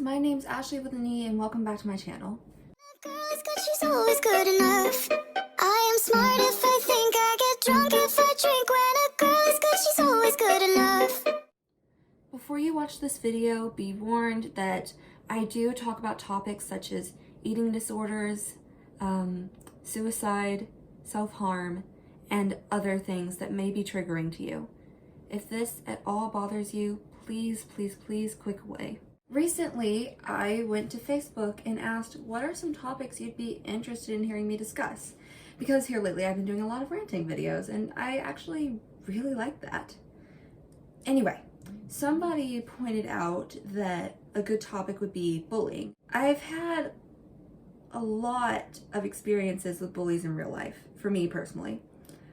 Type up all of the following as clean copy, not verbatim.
my name's Ashley with an E and welcome back to my channel. Girl is good, she's always good enough. I am smart if I think, I get drunk if I drink. When a girl is good, she's always good enough. Before you watch this video, be warned that I do talk about topics such as eating disorders, suicide, self-harm, and other things that may be triggering to you. If this at all bothers you, please, please, please click away. Recently, I went to Facebook and asked, what are some topics you'd be interested in hearing me discuss? Because here lately I've been doing a lot of ranting videos and I actually really like that. Anyway, somebody pointed out that a good topic would be bullying. I've had a lot of experiences with bullies in real life, for me personally.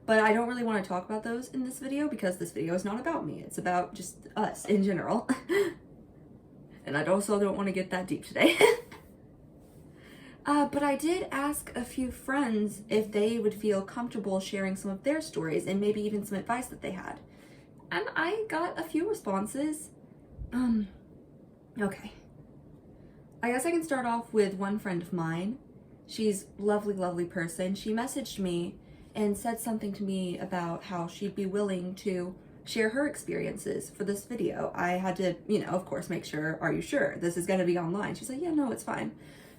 But I don't really want to talk about those in this video because this video is not about me. It's about just us in general. And I also don't want to get that deep today. But I did ask a few friends if they would feel comfortable sharing some of their stories and maybe even some advice that they had. And I got a few responses. Okay. I guess I can start off with one friend of mine. She's a lovely, lovely person. She messaged me and said something to me about how she'd be willing to share her experiences for this video. I had to, of course, make sure, are you sure this is going to be online? She's like, yeah, no, it's fine.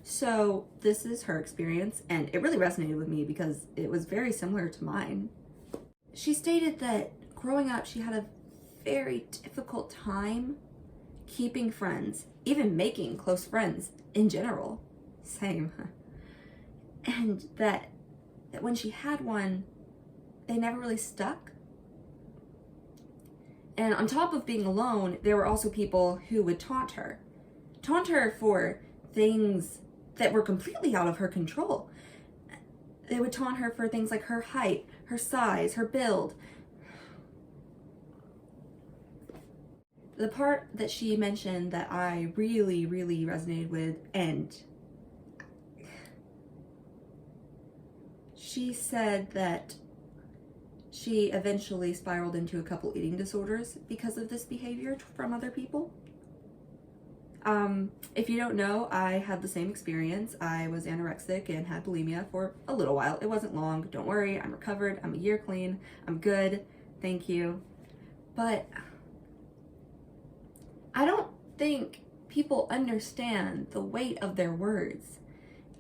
So this is her experience, and it really resonated with me because it was very similar to mine. She stated that growing up, she had a very difficult time keeping friends, even making close friends in general. Same. And that when she had one, they never really stuck. And on top of being alone, there were also people who would taunt her for things that were completely out of her control. They would taunt her for things like her height, her size, her build. The part that she mentioned that I really, really resonated with, and she said that she eventually spiraled into a couple eating disorders because of this behavior from other people. If you don't know, I had the same experience. I was anorexic and had bulimia for a little while. It wasn't long. Don't worry, I'm recovered. I'm a year clean. I'm good. Thank you. But I don't think people understand the weight of their words.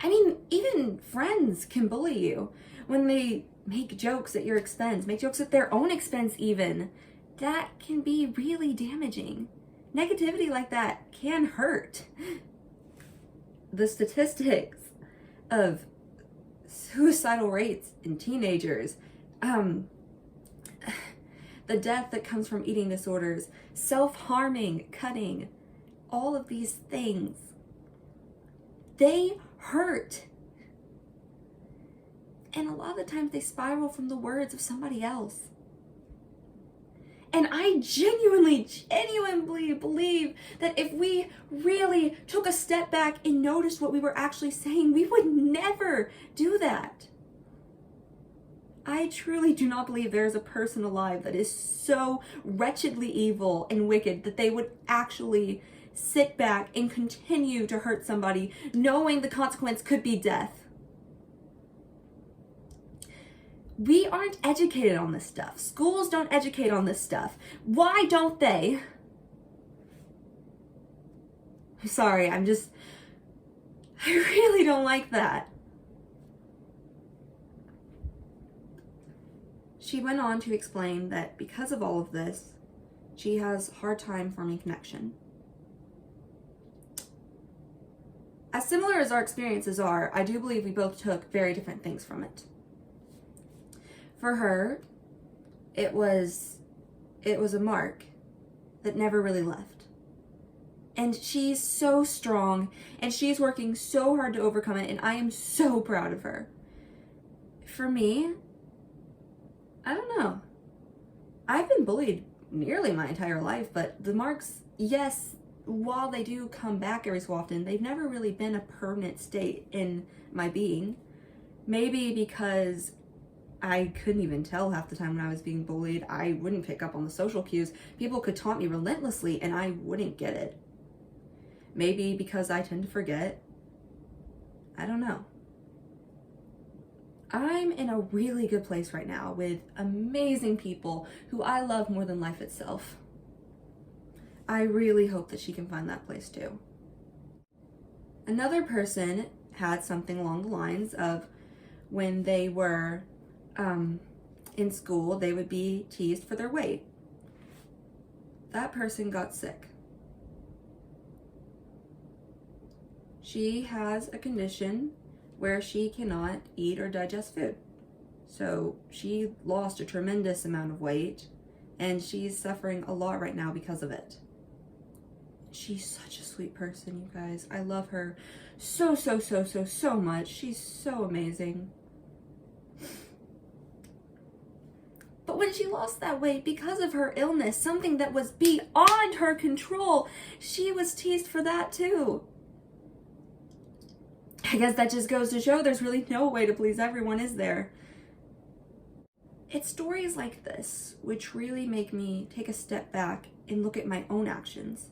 I mean, even friends can bully you when they make jokes at your expense, make jokes at their own expense even. That can be really damaging. Negativity like that can hurt. The statistics of suicidal rates in teenagers, the death that comes from eating disorders, self-harming, cutting, all of these things, they hurt. And a lot of the times they spiral from the words of somebody else. And I genuinely believe that if we really took a step back and noticed what we were actually saying, we would never do that. I truly do not believe there is a person alive that is so wretchedly evil and wicked that they would actually sit back and continue to hurt somebody knowing the consequence could be death. We aren't educated on this stuff. Schools don't educate on this stuff. Why don't they? I'm sorry, I really don't like that. She went on to explain that because of all of this, she has a hard time forming connection. As similar as our experiences are, I do believe we both took very different things from it. For her, it was a mark that never really left. And she's so strong, and she's working so hard to overcome it, and I am so proud of her. For me, I don't know. I've been bullied nearly my entire life, but the marks, yes, while they do come back every so often, they've never really been a permanent state in my being. Maybe because I couldn't even tell half the time when I was being bullied. I wouldn't pick up on the social cues. People could taunt me relentlessly and I wouldn't get it. Maybe because I tend to forget. I don't know. I'm in a really good place right now with amazing people who I love more than life itself. I really hope that she can find that place too. Another person had something along the lines of when they were in school, they would be teased for their weight. That person got sick. She has a condition where she cannot eat or digest food. So she lost a tremendous amount of weight and she's suffering a lot right now because of it. She's such a sweet person, you guys. I love her so much. She's so amazing. But when she lost that weight because of her illness, something that was beyond her control, she was teased for that too. I guess that just goes to show there's really no way to please everyone, is there? It's stories like this which really make me take a step back and look at my own actions.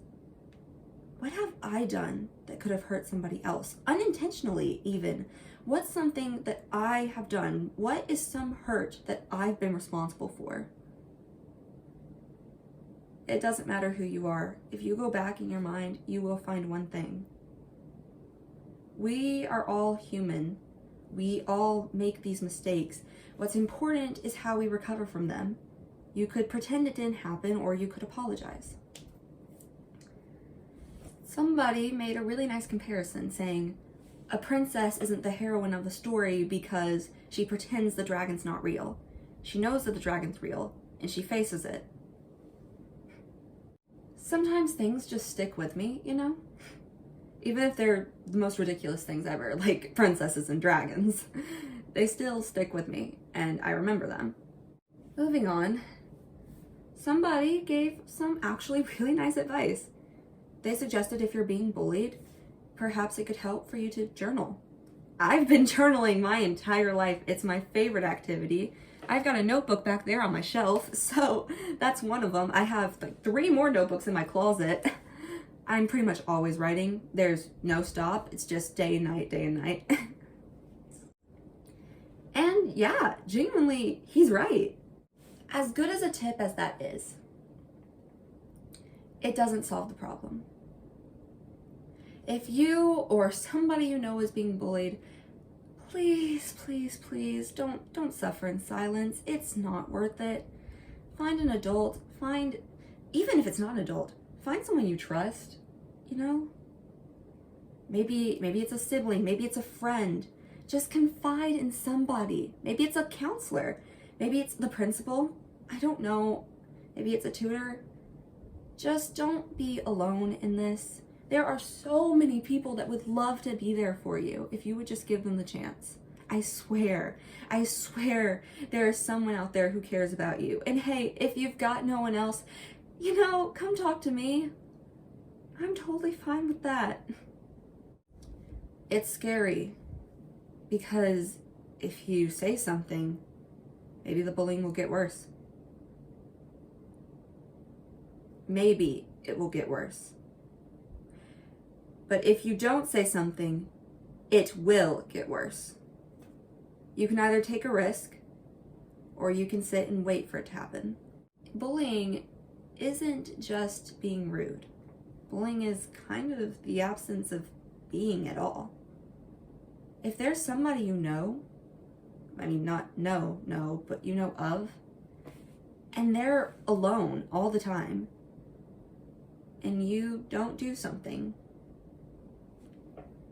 What have I done that could have hurt somebody else? Unintentionally, even. What's something that I have done? What is some hurt that I've been responsible for? It doesn't matter who you are. If you go back in your mind, you will find one thing. We are all human. We all make these mistakes. What's important is how we recover from them. You could pretend it didn't happen, or you could apologize. Somebody made a really nice comparison saying, a princess isn't the heroine of the story because she pretends the dragon's not real. She knows that the dragon's real, and she faces it. Sometimes things just stick with me, you know? Even if they're the most ridiculous things ever, like princesses and dragons, they still stick with me, and I remember them. Moving on, somebody gave some actually really nice advice. They suggested if you're being bullied, perhaps it could help for you to journal. I've been journaling my entire life. It's my favorite activity. I've got a notebook back there on my shelf, so that's one of them. I have like 3 more notebooks in my closet. I'm pretty much always writing. There's no stop. It's just day and night, day and night. And yeah, genuinely, he's right. As good as a tip as that is, it doesn't solve the problem. If you or somebody you know is being bullied, please don't suffer in silence. It's not worth it. Find an adult. Even if it's not an adult, find someone you trust, you know? Maybe it's a sibling, maybe it's a friend. Just confide in somebody. Maybe it's a counselor. Maybe it's the principal. I don't know. Maybe it's a tutor. Just don't be alone in this. There are so many people that would love to be there for you if you would just give them the chance. I swear there is someone out there who cares about you. And hey, if you've got no one else, you know, come talk to me. I'm totally fine with that. It's scary because if you say something, maybe the bullying will get worse. Maybe it will get worse. But if you don't say something, it will get worse. You can either take a risk or you can sit and wait for it to happen. Bullying isn't just being rude. Bullying is kind of the absence of being at all. If there's somebody you know, I mean not know, but you know of, and they're alone all the time, and you don't do something,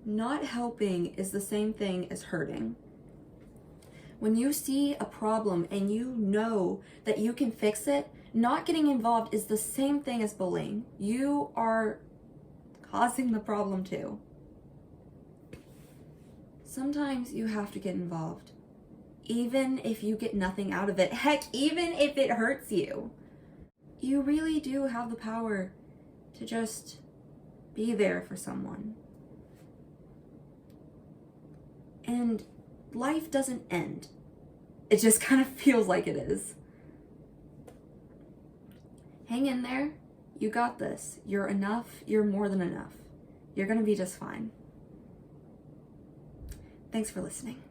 not helping is the same thing as hurting. When you see a problem and you know that you can fix it, not getting involved is the same thing as bullying. You are causing the problem too. Sometimes you have to get involved, even if you get nothing out of it. Heck, even if it hurts you. You really do have the power to just be there for someone. And life doesn't end. It just kind of feels like it is. Hang in there. You got this. You're enough. You're more than enough. You're gonna be just fine. Thanks for listening.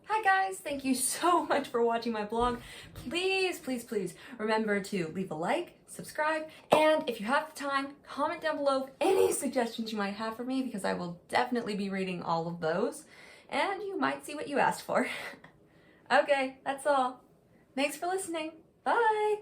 Hi guys, thank you so much for watching my blog. Please, please, please remember to leave a like, subscribe, and if you have the time, comment down below any suggestions you might have for me, because I will definitely be reading all of those, and you might see what you asked for. Okay, that's all. Thanks for listening. Bye!